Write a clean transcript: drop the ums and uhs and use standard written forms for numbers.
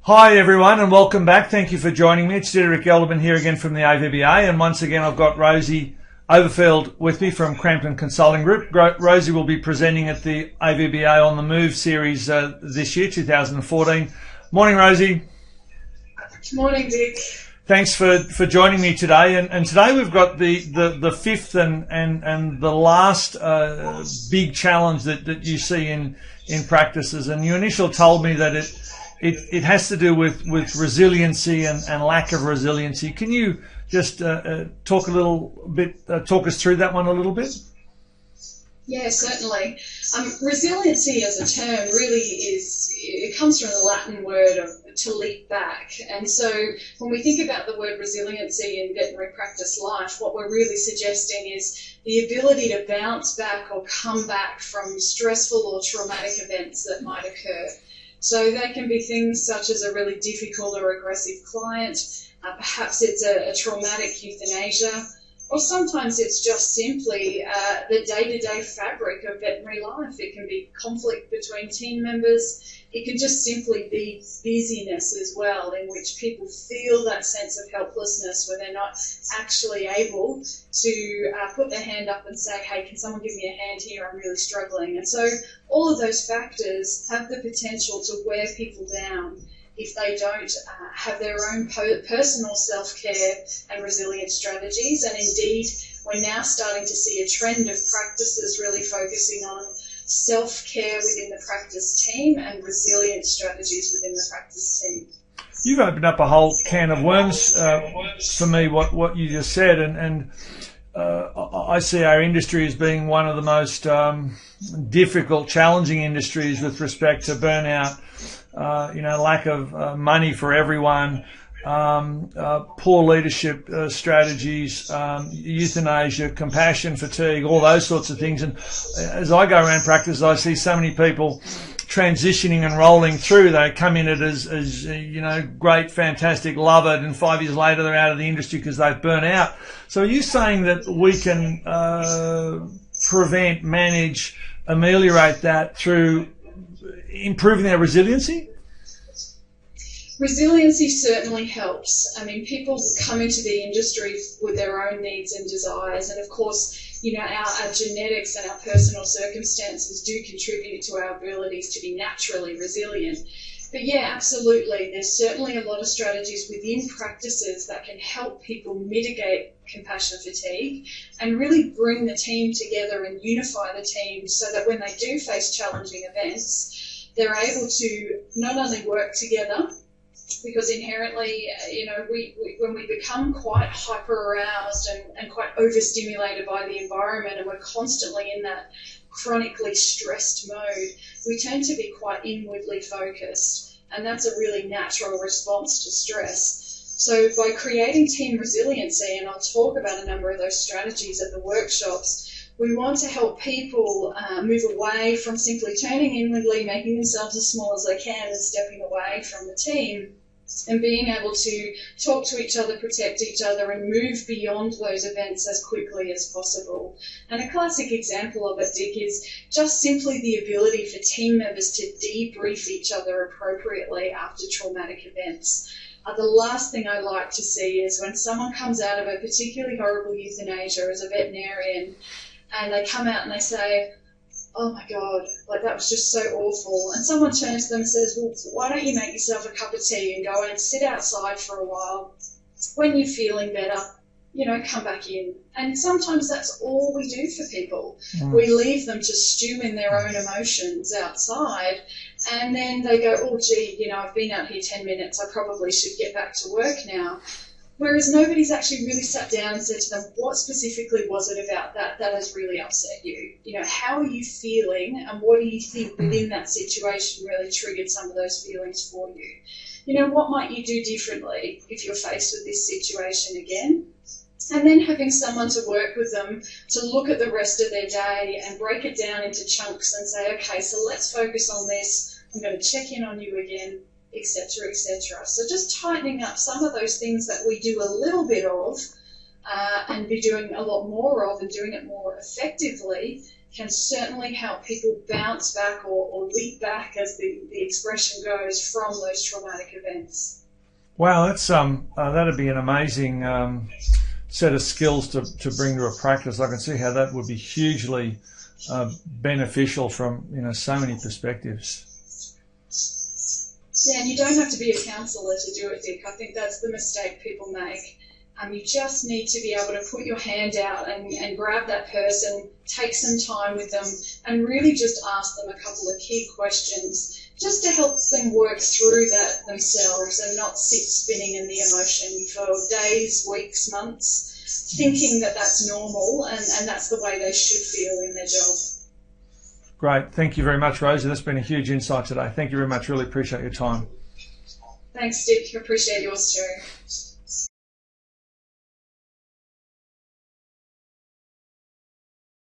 Hi everyone and welcome back. Thank you for joining me. It's Derek Elderman here again from the AVBA, and once again I've got Rosie Overfield with me from Crampton Consulting Group. Rosie will be presenting at the AVBA on the Move series this year, 2014. Morning Rosie. Morning Dick. Thanks for joining me today, and today we've got the fifth and the last big challenge that you see in practices, and you initially told me that it has to do with resiliency and lack of resiliency. Can you just talk us through that one a little bit? Yeah, certainly. Resiliency as a term really it comes from the Latin word of to leap back. And so when we think about the word resiliency in veterinary practice life, what we're really suggesting is the ability to bounce back or come back from stressful or traumatic events that might occur. So they can be things such as a really difficult or aggressive client, perhaps it's a traumatic euthanasia, or sometimes it's just simply the day-to-day fabric of veterinary life. It can be conflict between team members. It can just simply be busyness as well, in which people feel that sense of helplessness where they're not actually able to put their hand up and say, hey, can someone give me a hand here? I'm really struggling. And so all of those factors have the potential to wear people down if they don't have their own personal self-care and resilience strategies. And indeed, we're now starting to see a trend of practices really focusing on self-care within the practice team and resilience strategies within the practice team. You've opened up a whole can of worms for me, what you just said, and I see our industry as being one of the most difficult, challenging industries with respect to burnout, lack of money for everyone, poor leadership strategies, euthanasia, compassion fatigue, all those sorts of things. And as I go around practice, I see so many people transitioning and rolling through. They come in it as great, fantastic, love it, and 5 years later they're out of the industry because they've burnt out. So are you saying that we can prevent, manage, ameliorate that through improving their resiliency? Resiliency certainly helps. I mean, people come into the industry with their own needs and desires, and of course, our genetics and our personal circumstances do contribute to our abilities to be naturally resilient. But yeah, absolutely, there's certainly a lot of strategies within practices that can help people mitigate compassion fatigue and really bring the team together and unify the team so that when they do face challenging events, they're able to not only work together, because inherently, when we become quite hyper-aroused and quite overstimulated by the environment, and we're constantly in that chronically stressed mode, we tend to be quite inwardly focused, and that's a really natural response to stress. So by creating team resiliency, and I'll talk about a number of those strategies at the workshops, we want to help people move away from simply turning inwardly, making themselves as small as they can and stepping away from the team, and being able to talk to each other, protect each other, and move beyond those events as quickly as possible. And a classic example of it, Dick, is just simply the ability for team members to debrief each other appropriately after traumatic events. The last thing I like to see is when someone comes out of a particularly horrible euthanasia as a veterinarian, and they come out and they say, oh my God, that was just so awful. And someone turns to them and says, well, why don't you make yourself a cup of tea and go and sit outside for a while? When you're feeling better, come back in. And sometimes that's all we do for people. We leave them to stew in their own emotions outside, and then they go, oh gee, I've been out here 10 minutes, I probably should get back to work now. Whereas nobody's actually really sat down and said to them, what specifically was it about that has really upset you? How are you feeling, and what do you think within that situation really triggered some of those feelings for you? What might you do differently if you're faced with this situation again? And then having someone to work with them to look at the rest of their day and break it down into chunks and say, okay, so let's focus on this. I'm going to check in on you again, etc., etc. So just tightening up some of those things that we do a little bit of and be doing a lot more of and doing it more effectively can certainly help people bounce back or leap back, as the expression goes, from those traumatic events. Wow, that's that'd be an amazing set of skills to bring to a practice. I can see how that would be hugely beneficial from so many perspectives. Yeah, and you don't have to be a counsellor to do it, Dick. I think that's the mistake people make. You just need to be able to put your hand out and grab that person, take some time with them, and really just ask them a couple of key questions just to help them work through that themselves and not sit spinning in the emotion for days, weeks, months, thinking that that's normal and that's the way they should feel in their job. Great. Thank you very much, Rosie. That's been a huge insight today. Thank you very much. Really appreciate your time. Thanks, Dick. Appreciate yours too.